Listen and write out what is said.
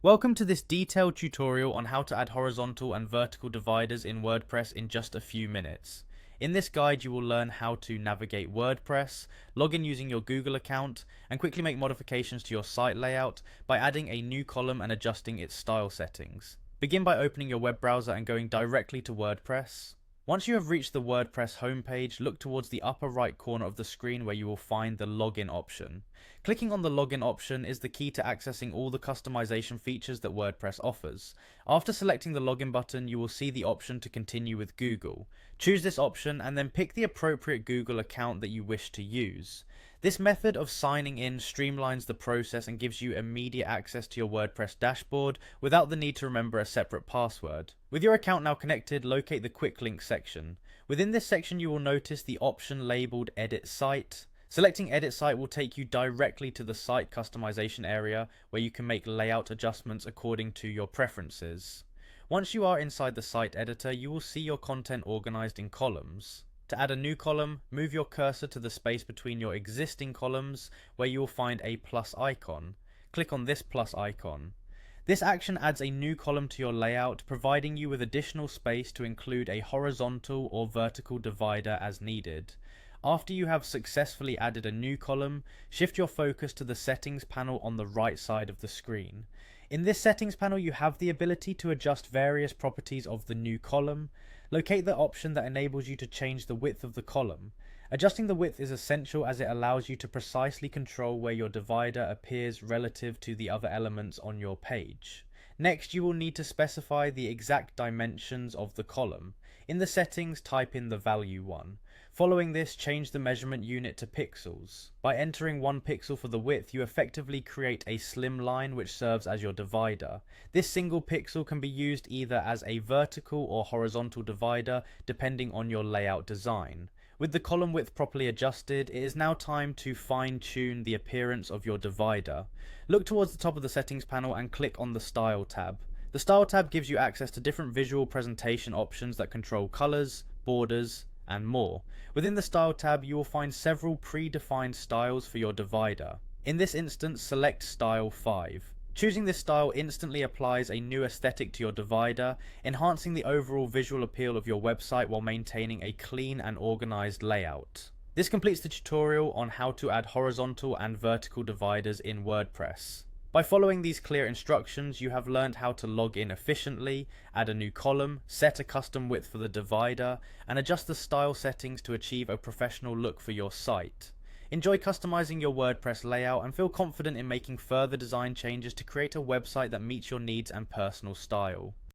Welcome to this detailed tutorial on how to add horizontal and vertical dividers in WordPress in just a few minutes. In this guide you will learn how to navigate WordPress, log in using your Google account, and quickly make modifications to your site layout by adding a new column and adjusting its style settings. Begin by opening your web browser and going directly to WordPress. Once you have reached the WordPress homepage, look towards the upper right corner of the screen where you will find the login option. Clicking on the login option is the key to accessing all the customization features that WordPress offers. After selecting the login button, you will see the option to continue with Google. Choose this option and then pick the appropriate Google account that you wish to use. This method of signing in streamlines the process and gives you immediate access to your WordPress dashboard without the need to remember a separate password. With your account now connected, locate the quick link section. Within this section you will notice the option labeled Edit Site. Selecting Edit Site will take you directly to the site customization area where you can make layout adjustments according to your preferences. Once you are inside the site editor, you will see your content organized in columns. To add a new column, move your cursor to the space between your existing columns where you will find a plus icon. Click on this plus icon. This action adds a new column to your layout, providing you with additional space to include a horizontal or vertical divider as needed. After you have successfully added a new column, shift your focus to the settings panel on the right side of the screen. In this settings panel you have the ability to adjust various properties of the new column. Locate the option that enables you to change the width of the column. Adjusting the width is essential as it allows you to precisely control where your divider appears relative to the other elements on your page. Next, you will need to specify the exact dimensions of the column. In the settings, type in the value 1. Following this, change the measurement unit to pixels. By entering 1 pixel for the width, you effectively create a slim line which serves as your divider. This single pixel can be used either as a vertical or horizontal divider depending on your layout design. With the column width properly adjusted, it is now time to fine-tune the appearance of your divider. Look towards the top of the settings panel and click on the Style tab. The Style tab gives you access to different visual presentation options that control colors, borders, and more. Within the Style tab, you will find several predefined styles for your divider. In this instance, select Style 5. Choosing this style instantly applies a new aesthetic to your divider, enhancing the overall visual appeal of your website while maintaining a clean and organized layout. This completes the tutorial on how to add horizontal and vertical dividers in WordPress. By following these clear instructions, you have learned how to log in efficiently, add a new column, set a custom width for the divider, and adjust the style settings to achieve a professional look for your site. Enjoy customizing your WordPress layout and feel confident in making further design changes to create a website that meets your needs and personal style.